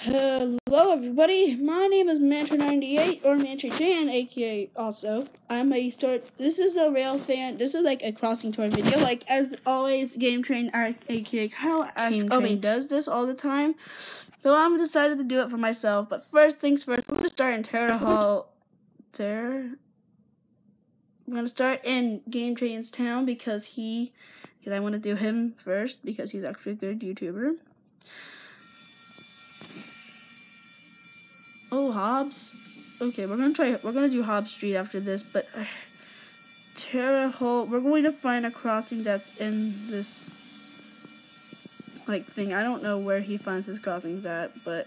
Hello everybody, my name is Mtray98 or Mtray aka also. This is a rail fan, this is like a crossing tour video, like as always, Game Train aka how Obi does this all the time. So I'm decided to do it for myself, but first things first, we're gonna start in Terra Hall. I'm gonna start in Game Train's town because I want to do him first because he's actually a good YouTuber. Oh, Hobbs. Okay, we're gonna do Hobbs Street after this, but Terra Hall, we're going to find a crossing that's in this like thing. I don't know where he finds his crossings at, but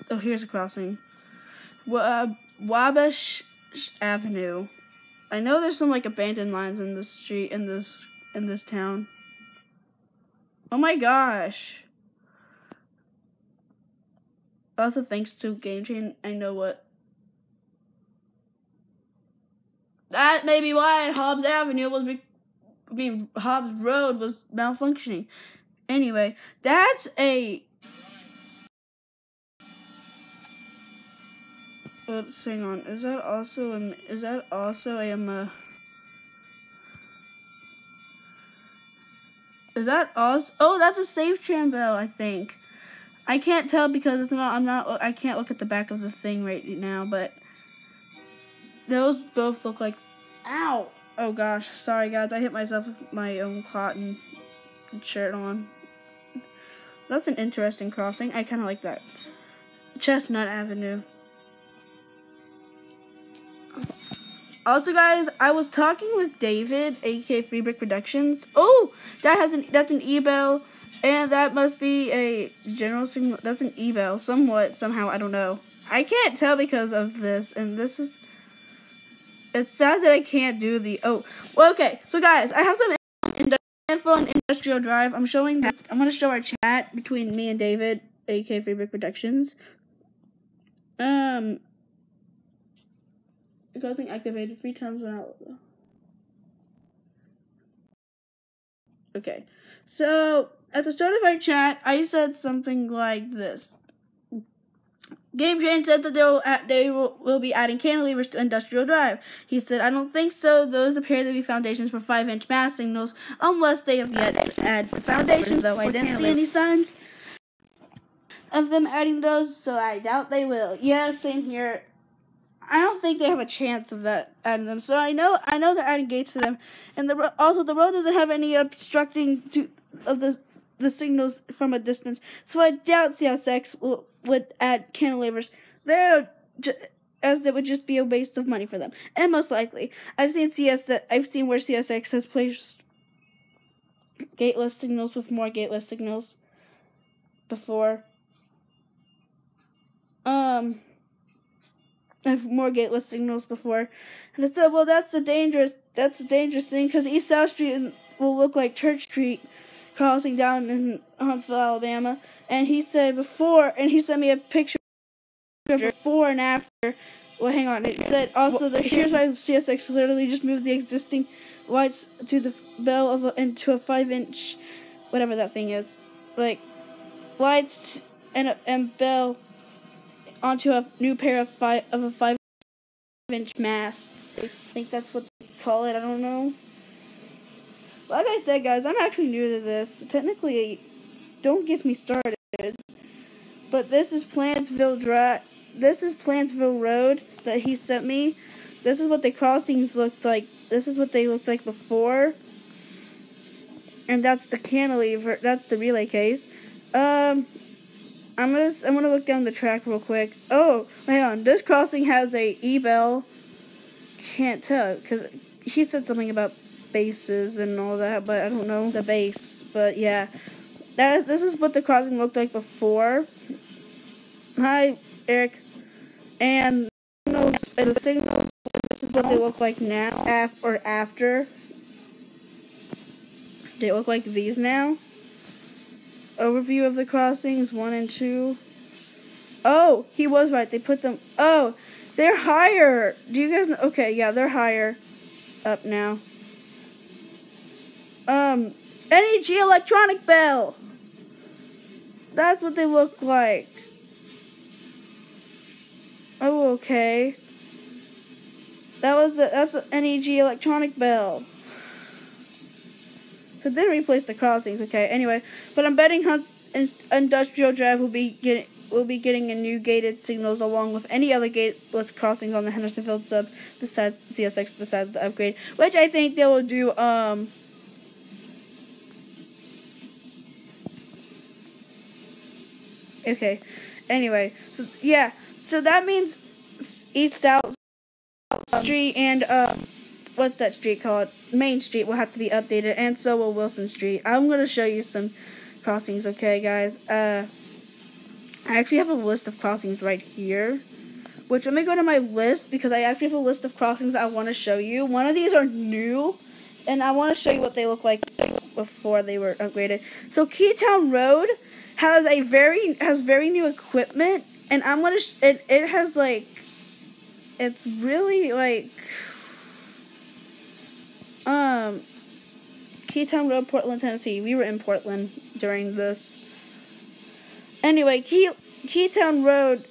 oh, here's a crossing. Wabash Avenue. I know there's some like abandoned lines in this street in this town. Oh my gosh. Also, thanks to Game Train, I know what. That may be why Hobbs Road was malfunctioning. Anyway, that's a. Oops, hang on. Is that also a? Oh, that's a safe tram bell, I think. I can't tell because I can't look at the back of the thing right now, but those both look like, ow! Oh gosh, sorry guys, I hit myself with my own cotton shirt on. That's an interesting crossing, I kinda like that. Chestnut Avenue. Also guys, I was talking with David, aka Free Brick Productions. Oh! That's an e-bell. And that must be a general signal. That's an e-bell. Somehow, I don't know. I can't tell because of this. And it's sad that I can't do the, well, okay. So guys, I have some info on Industrial Drive. I'm going to show our chat between me and David, aka Free Brick Productions. Crossing activated 3 times without. Okay. So, at the start of our chat, I said something like this. Game Train said that they will be adding cantilevers to Industrial Drive. He said, I don't think so. Those appear to be foundations for 5-inch mast signals, unless they have yet to add foundations, though I didn't see any signs of them adding those, so I doubt they will. Yeah, same here. I don't think they have a chance of that adding them. So I know they're adding gates to them, and also the road doesn't have any obstructing of the signals from a distance. So I doubt CSX would add cantilevers there, as it would just be a waste of money for them. And most likely, I've seen where CSX has placed gateless signals with more gateless signals before. More gateless signals before, and I said, well, that's a dangerous thing because East-South Street will look like Church Street crossing down in Huntsville, Alabama. And he said he sent me a picture before and after. Well, hang on. It said also that here's why CSX literally just moved the existing lights to the bell into a 5-inch, whatever that thing is, like lights and bell onto a new pair of 5-inch masts. I think that's what they call it. I don't know. Like I said, guys, I'm actually new to this. Technically, don't get me started. But this is Plantsville Drive. This is Plantsville Road that he sent me. This is what the crossings looked like. This is what they looked like before. And that's the cantilever. That's the relay case. I'm gonna look down the track real quick. Oh, hang on. This crossing has a e-bell. Can't tell because he said something about bases and all that, but I don't know the base. But yeah, this is what the crossing looked like before. Hi, Eric. And the signals. This is what they look like now, after. They look like these now. Overview of the crossings 1 and 2. Oh, he was right. They put them. Oh, they're higher. Do you guys know? Okay, yeah, they're higher up now. NEG electronic bell. that's what they look like. Oh, okay. That's an NEG electronic bell. So they replaced the crossings, okay. Anyway, but I'm betting Industrial Drive will be getting a new gated signals along with any other gateless crossings on the Hendersonville sub besides CSX besides the upgrade, which I think they will do. Okay. Anyway, so yeah, so that means East South Street and what's that street called? Main Street will have to be updated, and so will Wilson Street. I'm gonna show you some crossings, okay, guys? I actually have a list of crossings right here. Which, let me go to my list, because I actually have a list of crossings I want to show you. One of these are new, and I want to show you what they look like before they were upgraded. So, Keytown Road has very new equipment, and I'm gonna it has like, it's really like Keytown Road, Portland, Tennessee. We were in Portland during this. Anyway, Keytown Road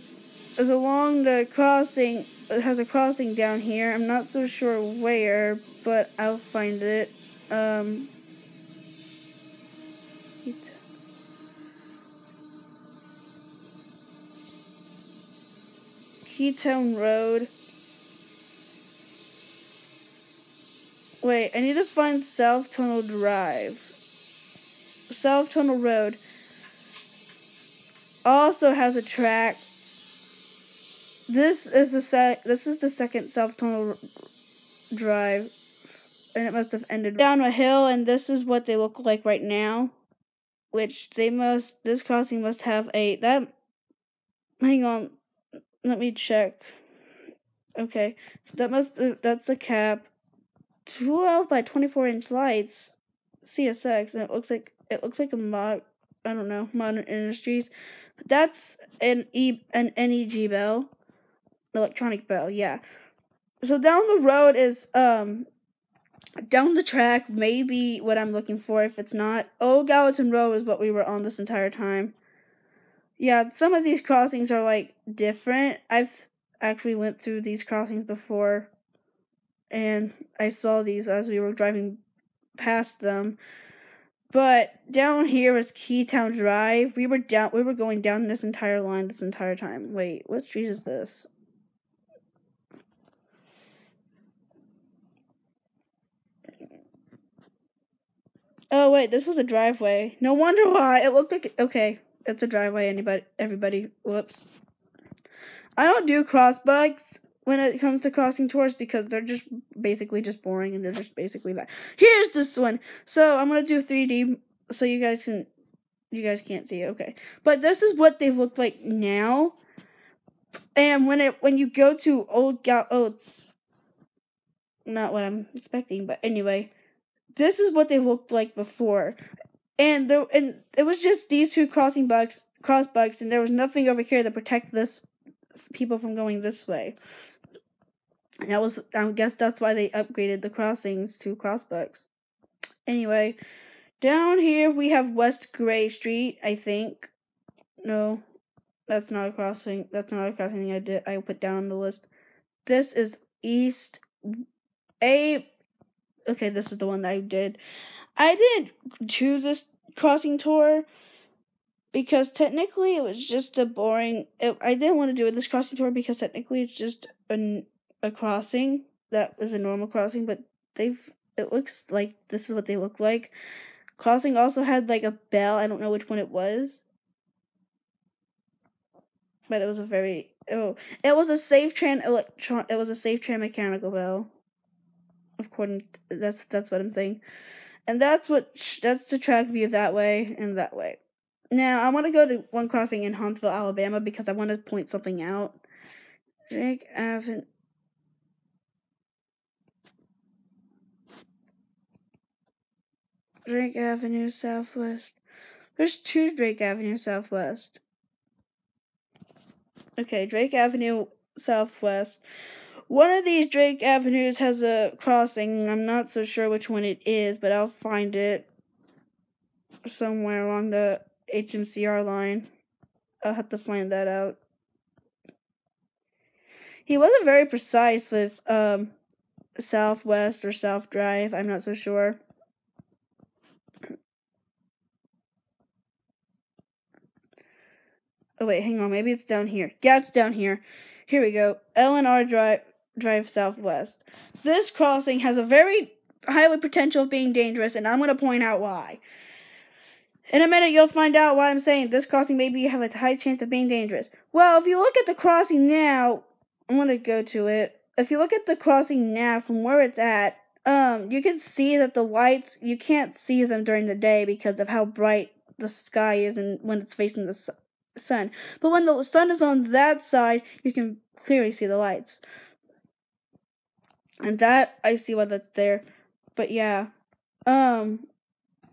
is along the crossing. It has a crossing down here. I'm not so sure where, but I'll find it. Keytown Road. Wait, I need to find South Tunnel Drive. South Tunnel Road also has a track. This is the second South Tunnel Drive, and it must have ended down a hill, and this is what they look like right now. Which this crossing must have hang on, let me check. Okay, so that's a cap. 12 by 24-inch lights, CSX, and it looks like a Modern Industries. That's an NEG bell, electronic bell, yeah. So down the road is down the track, maybe what I'm looking for. If it's not, Old Gallatin Road is what we were on this entire time. Yeah, some of these crossings are like different. I've actually went through these crossings before, and I saw these as we were driving past them. But down here is Keytown Drive. We were going down this entire line this entire time. Wait, what street is this? Oh wait, this was a driveway. No wonder why. It looked like, okay, it's a driveway, everybody. Whoops. I don't do cross bugs when it comes to crossing tours because they're just basically just boring, and they're just basically that. Here's this one. So I'm gonna do 3D so you guys can't see it, okay. But this is what they look like now. And when you go to it's not what I'm expecting, but anyway, this is what they looked like before. And it was just these two cross bugs, and there was nothing over here to protect people from going this way. And I guess that's why they upgraded the crossings to crossbugs. Anyway, down here we have West Gray Street, I think. No, that's not a crossing. That's not a crossing I put down on the list. This is East A. Okay, this is the one that I did. I didn't choose this crossing tour because technically it was just a boring. I didn't want to do this crossing tour because technically it's just a crossing that is a normal crossing, but it looks like this is what they look like. Crossing also had like a bell. I don't know which one it was, but it was it was a Safe Tran mechanical bell. That's what I'm saying, and that's the track view that way and that way. Now I want to go to one crossing in Huntsville, Alabama, because I want to point something out. Drake Avenue Southwest. There's two Drake Avenue Southwest. Okay, Drake Avenue Southwest. One of these Drake Avenues has a crossing. I'm not so sure which one it is, but I'll find it somewhere along the HMCR line. I'll have to find that out. He wasn't very precise with Southwest or South Drive. I'm not so sure. Oh wait, hang on. Maybe it's down here. Yeah, it's down here. Here we go. L&R Drive Southwest. This crossing has a very high potential of being dangerous, and I'm going to point out why. In a minute, you'll find out why I'm saying this crossing maybe have a high chance of being dangerous. Well, if you look at the crossing now, I'm going to go to it. If you look at the crossing now from where it's at, you can see that the lights, you can't see them during the day because of how bright the sky is and when it's facing the sun. But when the sun is on that side, you can clearly see the lights. And that, I see why that's there. But yeah,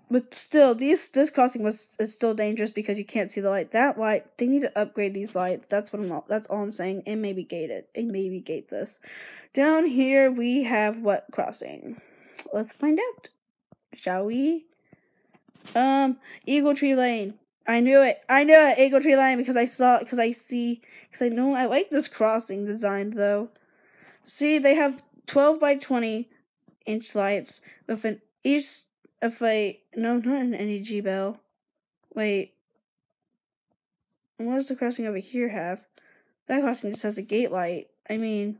but still, this crossing is still dangerous because you can't see the light. That light, they need to upgrade these lights. That's all I'm saying. And maybe gate it. And maybe gate this. Down here we have what crossing? Let's find out. Shall we? Eagle Tree Lane. I knew it. Eagle Tree Lane because I know I like this crossing design though. See, they have 12 by 20 inch lights with an no, not an NEG bell. Wait. What does the crossing over here have? That crossing just has a gate light. I mean,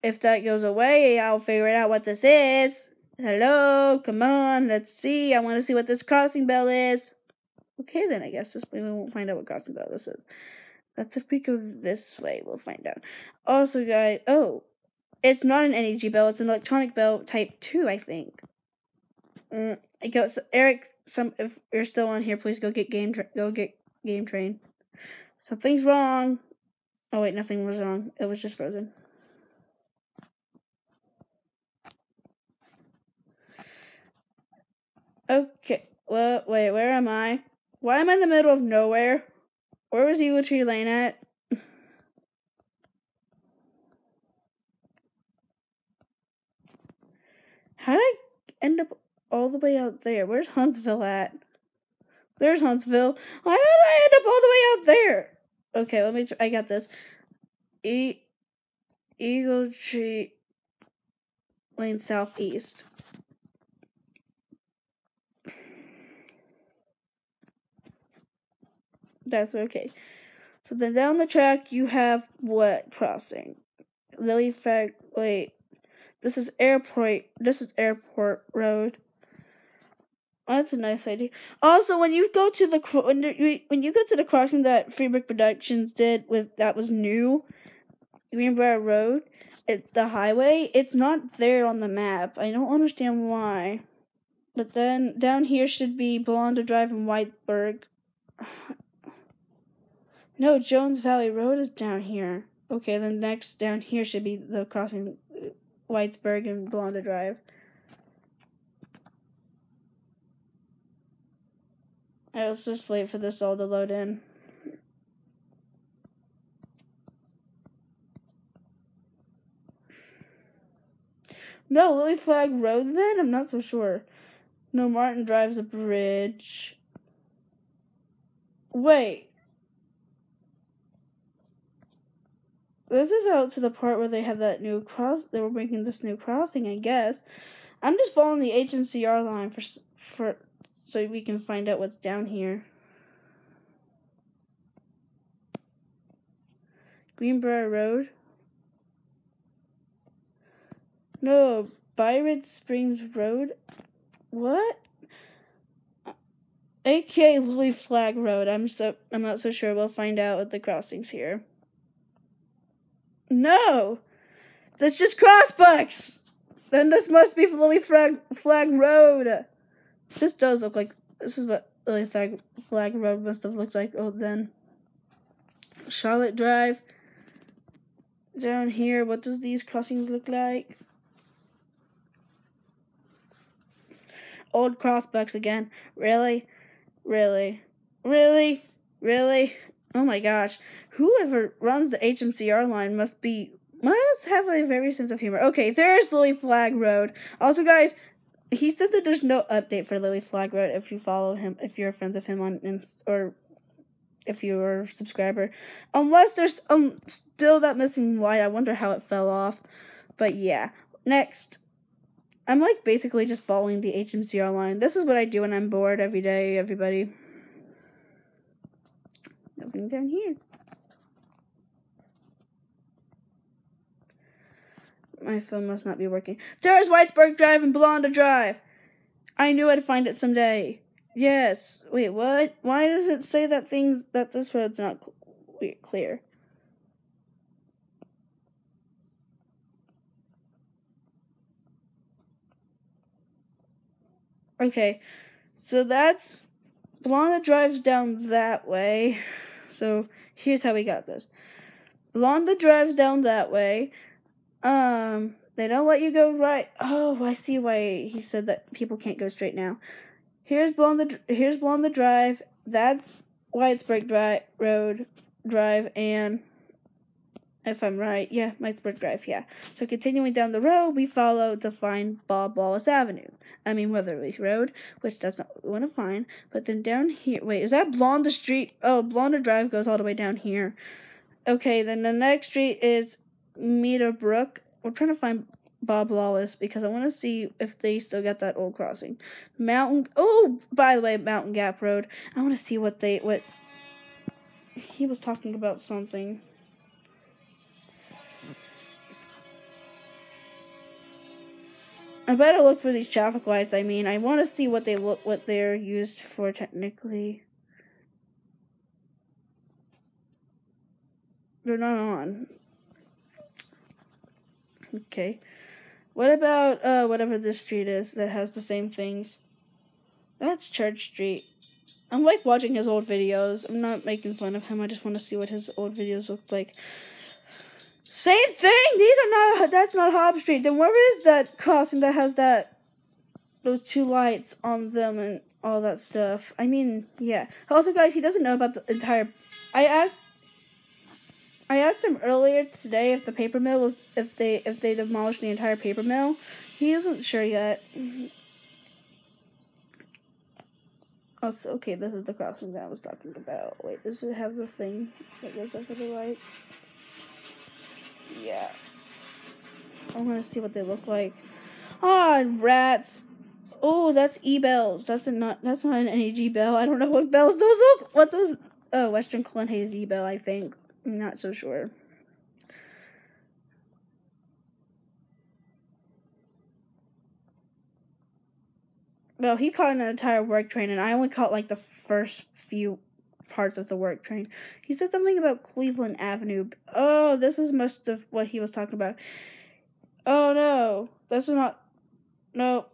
if that goes away, I'll figure it out what this is. Hello, come on, let's see. I want to see what this crossing bell is. Okay, then I guess we won't find out what crossing bell this is. Let's if we go this way, we'll find out. Also, guys, it's not an NEG bell. It's an electronic bell type 2, I think. So Eric, if you're still on here, please go get Game Train. Something's wrong. Oh wait, nothing was wrong. It was just frozen. Okay. Well, wait, where am I? Why am I in the middle of nowhere? Where was Eagle Tree Lane at? How did I end up all the way out there? Where's Huntsville at? There's Huntsville. Why did I end up all the way out there? Okay, let me try. I got this. Eagle Tree Lane Southeast. That's okay. So then down the track you have what crossing? Lily Flag. Wait, this is Airport. This is Airport Road. Oh, that's a nice idea. Also, when you go to the crossing that Freebrick Productions did that was new, Greenbrier Road, the highway, it's not there on the map. I don't understand why. But then down here should be Belonda Drive and Whitesburg. No, Jones Valley Road is down here. Okay, then next down here should be the crossing Whitesburg and Belonda Drive. Alright, let's just wait for this all to load in. No, Lily Flag Road then? I'm not so sure. No, Martin Drive's a bridge. Wait. This is out to the part where they have that new they were making this new crossing, I guess. I'm just following the HMCR line for so we can find out what's down here. Greenbrier Road. No, Byron Springs Road. What? AKA Lily Flag Road. I'm not so sure. We'll find out with the crossings here. No! That's just Crossbucks! Then this must be Lily Flag Road. This does look like this is what Lily Flag Road must have looked like then. Charlotte Drive. Down here, what does these crossings look like? Old Crossbucks again. Really? Oh my gosh. Whoever runs the HMCR line must have a very sense of humor. Okay, there's Lily Flag Road. Also, guys, he said that there's no update for Lily Flag Road if you follow him, if you're friends of him on or if you're a subscriber. Unless there's still that missing light. I wonder how it fell off. But yeah. Next. I'm like basically just following the HMCR line. This is what I do when I'm bored every day, everybody. Nothing down here. My phone must not be working. There's Whitesburg Drive and Blonda Drive. I knew I'd find it someday. Yes. Wait, what? Why does it say that this road's not clear? Okay. So that's Blonda drives down that way. So here's how we got this. Blonda drives down that way. They don't let you go right. Oh, I see why he said that people can't go straight now. Here's Blonda Drive. That's Whitesburg Drive, and if I'm right, yeah, Whitesburg Drive, yeah. So continuing down the road, we follow to find Bob Wallace Avenue. I mean Weatherly Road, which that's not what we want to find. But then down here, wait, is that Blonda Street? Oh, Blonda Drive goes all the way down here. Okay, then the next street is Meadowbrook. We're trying to find Bob Wallace because I want to see if they still got that old crossing. By the way, Mountain Gap Road. I want to see what he was talking about something. I better look for these traffic lights. I mean, I want to see what they're used for technically. They're not on. Okay. What about whatever this street is that has the same things? That's Church Street. I'm like watching his old videos. I'm not making fun of him. I just want to see what his old videos look like. Same thing. That's not Hobb Street. Then where is that crossing that has those two lights on them and all that stuff? I mean, yeah. Also, guys, he doesn't know about the entire. I asked him earlier today if the paper mill was if they demolished the entire paper mill. He isn't sure yet. Also, okay, this is the crossing that I was talking about. Wait, does it have the thing that goes over the lights? Yeah. I want to see what they look like. Ah, rats. Oh, that's E-bells. That's not an NEG bell. I don't know what bells those look. What those? Oh, Western Clun Hayes E-bell, I think. I'm not so sure. Well, he caught an entire work train, and I only caught like the first few parts of the work train. He said something about Cleveland Avenue. Oh, this is most of what he was talking about. Oh no, that's not. No.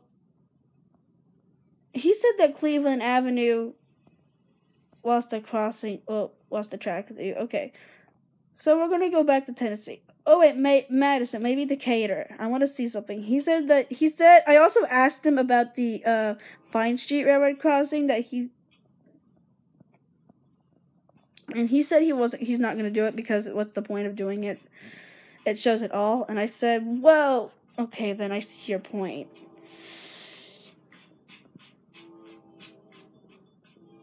He said that Cleveland Avenue lost the crossing. Well, lost the track. Okay. So we're going to go back to Tennessee. Oh, wait, Madison, maybe Decatur. I want to see something. He said, I also asked him about the Fine Street Railroad crossing and he said he's not going to do it because what's the point of doing it? It shows it all. And I said, well, okay, then I see your point.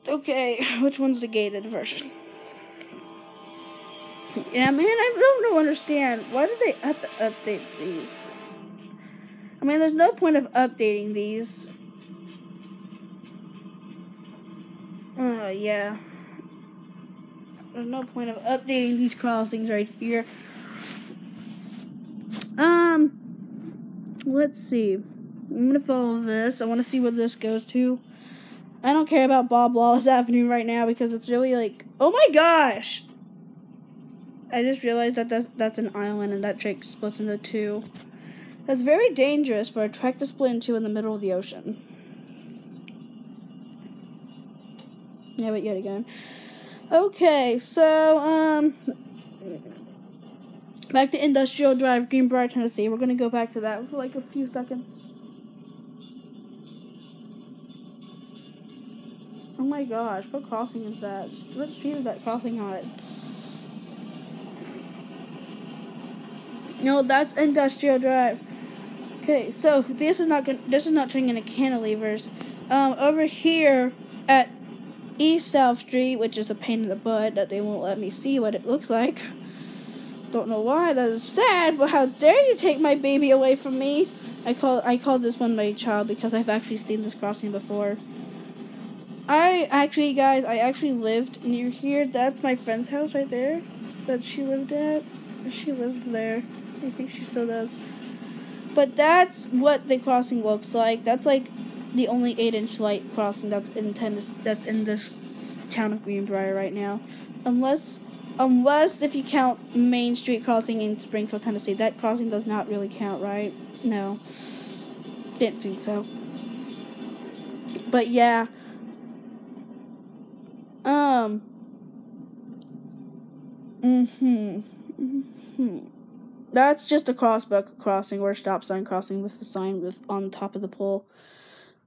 Okay, which one's the gated version? Yeah, man, I don't understand. Why do they have to update these? I mean, there's no point of updating these. Yeah. There's no point of updating these crossings right here. Let's see. I'm gonna follow this. I want to see where this goes to. I don't care about Bob Wallace Avenue right now because it's really like, oh my gosh! I just realized that that's an island and that track splits into two. That's very dangerous for a track to split in two in the middle of the ocean. Yeah, but yet again. Okay, so, back to Industrial Drive, Greenbrier, Tennessee. We're gonna go back to that for like a few seconds. Oh my gosh, what crossing is that? What street is that crossing on? No, that's Industrial Drive. Okay, so this is not turning into cantilevers. Over here at East South Street, which is a pain in the butt that they won't let me see what it looks like. Don't know why, that is sad, but how dare you take my baby away from me? I call this one my child because I've actually seen this crossing before. I actually lived near here. That's my friend's house right there that she lived at. She lived there. I think she still does. But that's what the crossing looks like. That's like the only 8-inch light crossing that's in this town of Greenbrier right now. Unless if you count Main Street crossing in Springfield, Tennessee. That crossing does not really count, right? No. Didn't think so. But yeah. That's just a crossbuck crossing or a stop sign crossing with a sign on top of the pole.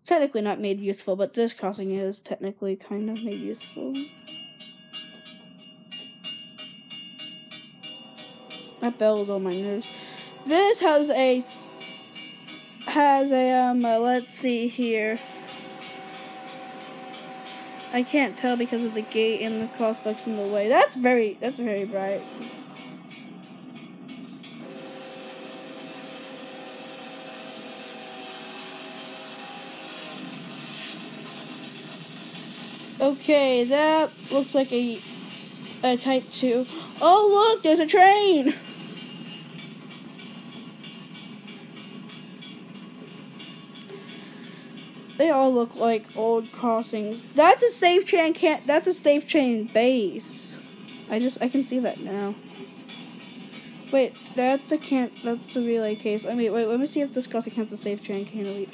Technically not made useful, but this crossing is technically kind of made useful. That bell is on my nerves. This has a let's see here. I can't tell because of the gate and the crossbucks in the way. That's very bright. Okay, that looks like a type 2. Oh look, there's a train! They all look like old crossings. That's a safe train base. I can see that now. Wait, that's the relay case. I mean, wait, let me see if this crossing has a safe train cantilever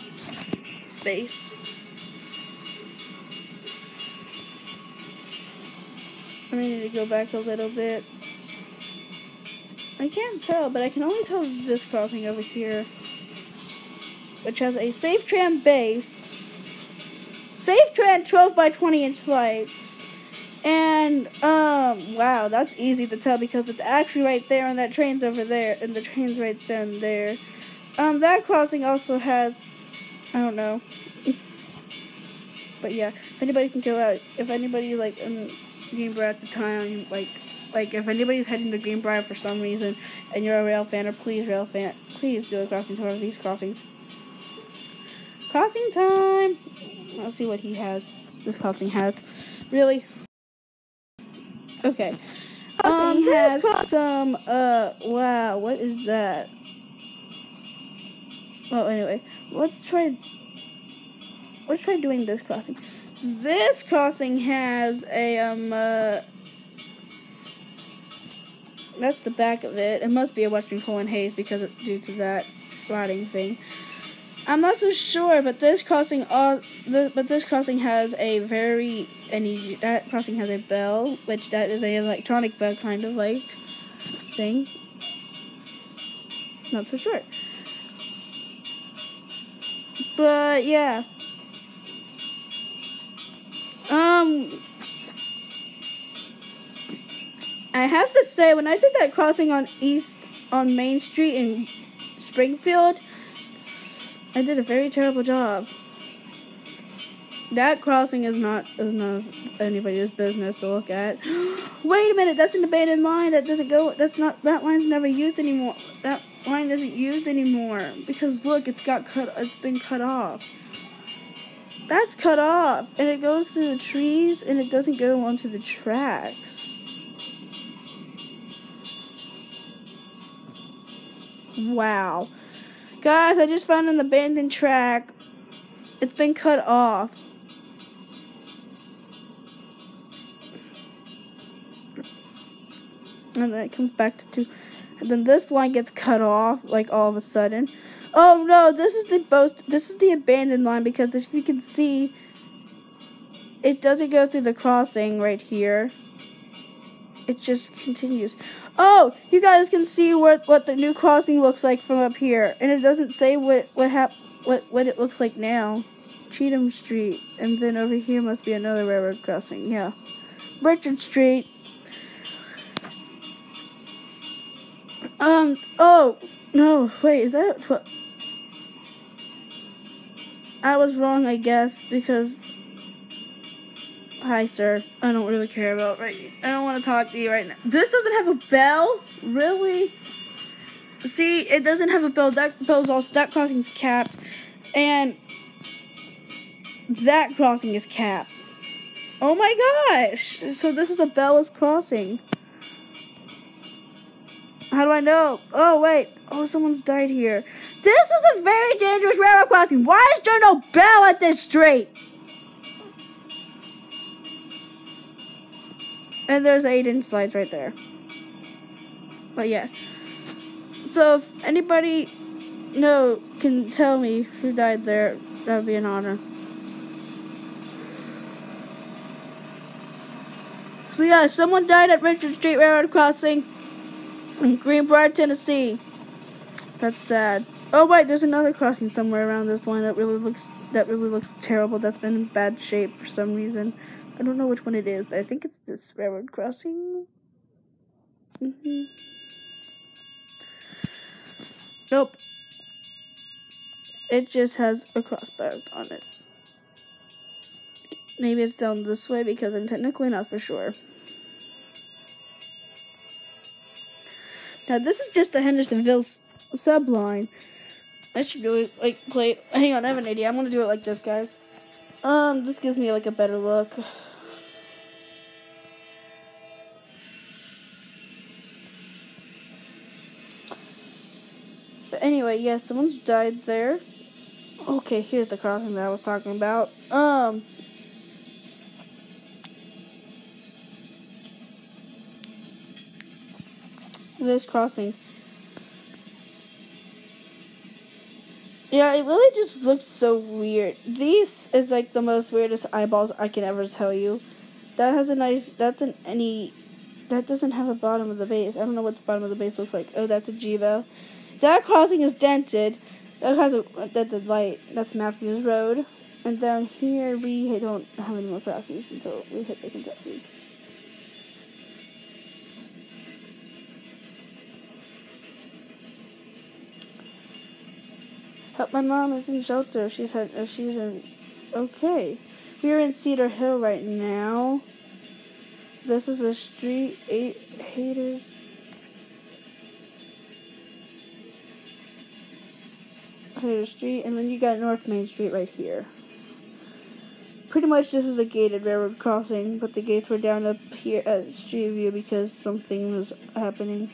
base. I need to go back a little bit. I can't tell, but I can only tell this crossing over here, which has a safe tram base, safe tram 12 by 20-inch lights, and wow, that's easy to tell because it's actually right there, and that train's over there, and the train's right then there. That crossing also has, I don't know, but yeah, if anybody can kill out, if anybody like Greenbrier at the time, like if anybody's heading to Greenbrier for some reason and you're a rail fan, or please do a crossing tour of these crossings. Crossing time. Let's see what this crossing has. Really? Okay. Has some wow, what is that? Oh, anyway, let's try doing this crossing. This crossing has a that's the back of it. It must be a Western Coal and Hayes because due to that rotting thing. I'm not so sure, but this crossing has that crossing has a bell, which that is a electronic bell kind of like thing. Not so sure. But yeah. I have to say, when I did that crossing on Main Street in Springfield, I did a very terrible job. That crossing is not anybody's business to look at. Wait a minute, that's an abandoned line. That line's never used anymore. That line isn't used anymore because look, it's been cut off. That's cut off, and it goes through the trees, and it doesn't go onto the tracks. Wow. Guys, I just found an abandoned track. It's been cut off. And then it comes back to 2. And then this line gets cut off, like, all of a sudden. Oh, no, this is the abandoned line, because if you can see, it doesn't go through the crossing right here. It just continues. Oh, you guys can see what the new crossing looks like from up here, and it doesn't say what it looks like now. Cheatham Street, and then over here must be another railroad crossing. Yeah, Richard Street. Oh no, wait, is that I was wrong, I guess, because... Hi, sir. I don't really care about right. I don't want to talk to you right now. This doesn't have a bell? Really? See, it doesn't have a bell. That bell's also... That crossing's capped. And... that crossing is capped. Oh my gosh! So this is a bellless crossing. How do I know? Oh, wait. Oh, someone's died here. This is a very dangerous railroad crossing. Why is there no bell at this street? And there's 8-inch slides right there. But yeah. So if anybody can tell me who died there, that would be an honor. So yeah, someone died at Richard Street Railroad Crossing in Greenbrier, Tennessee. That's sad. Oh wait, there's another crossing somewhere around this line that really looks terrible. That's been in bad shape for some reason. I don't know which one it is, but I think it's this railroad crossing. Nope. It just has a crossbar on it. Maybe it's down this way because I'm technically not for sure. Now this is just the Hendersonville subline. I should really play. Hang on, I have an idea. I'm gonna do it like this, guys. This gives me like a better look. But anyway, yeah, someone's died there. Okay, here's the crossing that I was talking about. This crossing. Yeah, it really just looks so weird. These is like the most weirdest eyeballs I can ever tell you. That has a nice, that doesn't have a bottom of the base. I don't know what the bottom of the base looks like. Oh, that's a Jivo. That crossing is dented. That has a dented light. That's Matthews Road. And down here, we don't have any more crossings until we hit the Kentucky. Help, my mom is in shelter. She's in. Okay. We're in Cedar Hill right now. This is a street. 8 haters. Hater Street, and then you got North Main Street right here. Pretty much this is a gated railroad crossing, but the gates were down up here at Street View because something was happening.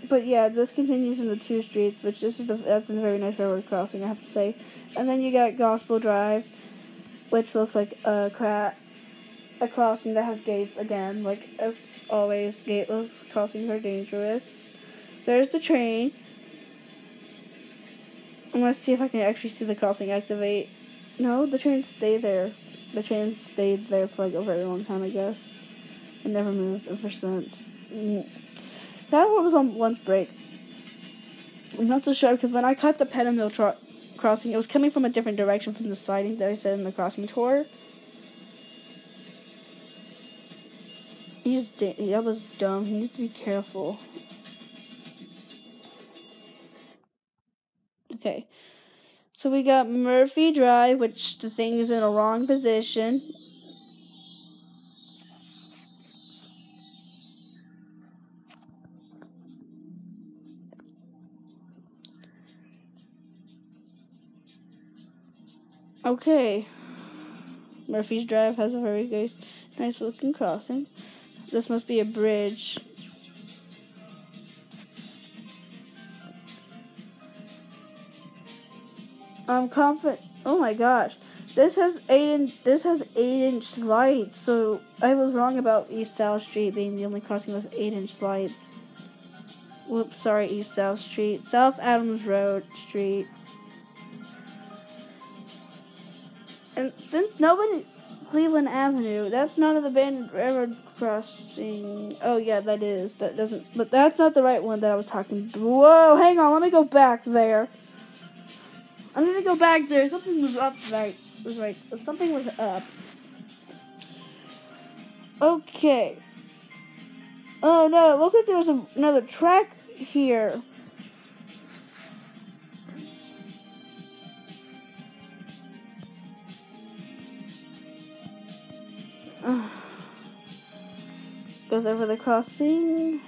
But yeah, this continues in the 2 streets, which that's a very nice railroad crossing, I have to say. And then you got Gospel Drive, which looks like a crossing that has gates again. Like as always, gateless crossings are dangerous. There's the train. I'm gonna see if I can actually see the crossing activate. No, the train stayed there. The train stayed there for like a very long time, I guess. It never moved ever since. That one was on lunch break. I'm not so sure because when I cut the Pettingill crossing, it was coming from a different direction from the siding that I said in the crossing tour. That was dumb. He needs to be careful. Okay. So we got Murphy Drive, which the thing is in a wrong position. Okay. Murphy's Drive has a very nice looking crossing. This must be a bridge. I'm confident. Oh my gosh. This has 8-inch lights, so I was wrong about East South Street being the only crossing with 8-inch lights. Whoops, sorry, East South Street. South Adams Road Street. And since Cleveland Avenue, that's not an abandoned railroad crossing. Oh yeah, that is. That doesn't, but that's not the right one that I was talking. Whoa, hang on, let me go back there. I'm gonna go back there. Something was up, right? Something was up. Okay. Oh no, it looked like there was another track here. Goes over the crossing.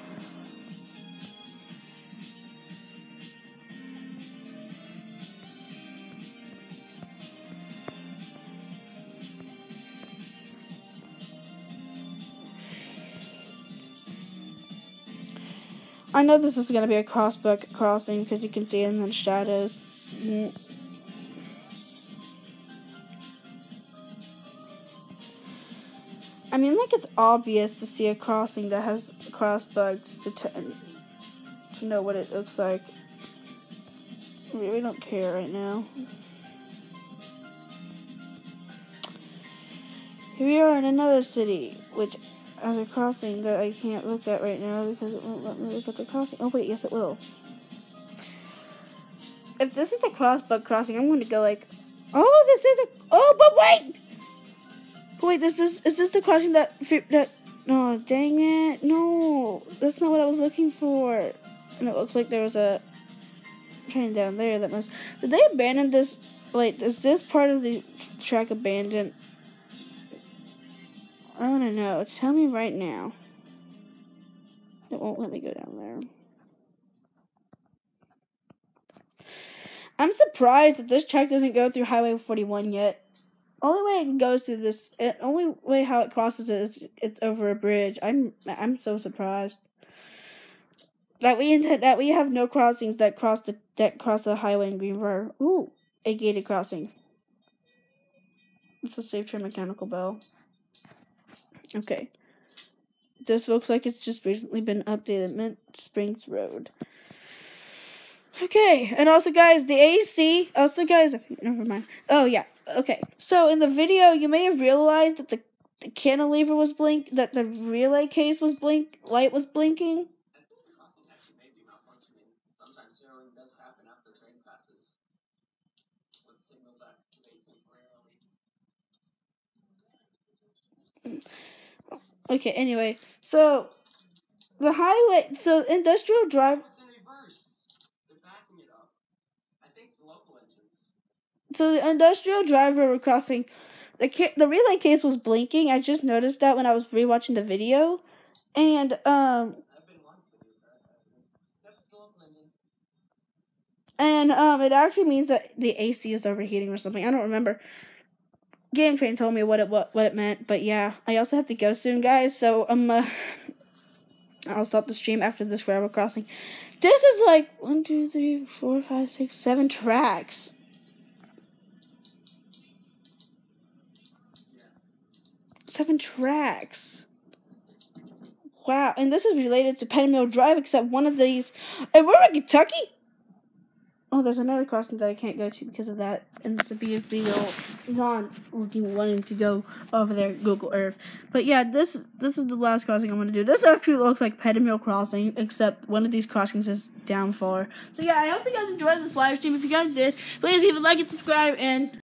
I know this is going to be a crossbuck crossing because you can see it in the shadows. I mean, like, it's obvious to see a crossing that has crossbugs to know what it looks like. I really don't care right now. Here we are in another city, which has a crossing that I can't look at right now because it won't let me look at the crossing. Oh wait, yes it will. If this is a crossbug crossing, I'm going to go like, oh, this is a, oh, but wait! Wait, is this the crossing that, no, dang it, no, that's not what I was looking for. And it looks like there was a train down there that must, did they abandon this, wait, is this part of the track abandoned? I want to know, tell me right now. It won't let me go down there. I'm surprised that this track doesn't go through Highway 41 yet. Only way it goes through this, only way how it crosses it is it's over a bridge. I'm so surprised that we have no crossings that cross the highway in Green River. Ooh, a gated crossing. It's a safe train mechanical bell. Okay, this looks like it's just recently been updated. Mint Springs Road. Okay, and also guys, the AC. Also guys, never mind. Oh yeah. Okay, so in the video, you may have realized that the cantilever was that the relay case was light was blinking. Sometimes zeroing does happen after the train passes. When signals activate temporarily. Okay, anyway, so the highway, so industrial drive. It's in reverse. They're backing it up. I think it's the local engines. So the industrial driver were crossing. The relay case was blinking. I just noticed that when I was rewatching the video, and I've been wanting to do that. That's the local engines. And it actually means that the AC is overheating or something. I don't remember. Game Train told me what it meant, but yeah, I also have to go soon, guys. So I'll stop the stream after this gravel crossing. This is like 1, 2, 3, 4, 5, 6, 7 tracks. Yeah. 7 tracks. Wow, and this is related to Penn Mill Drive, except one of these. And we're in Kentucky. Oh, there's another crossing that I can't go to because of that, and it's a BFB wanting to go over there, Google Earth. But yeah, this is the last crossing I'm gonna do. This actually looks like Pettimil Crossing, except one of these crossings is down far. So yeah, I hope you guys enjoyed this live stream. If you guys did, please leave a like and subscribe, and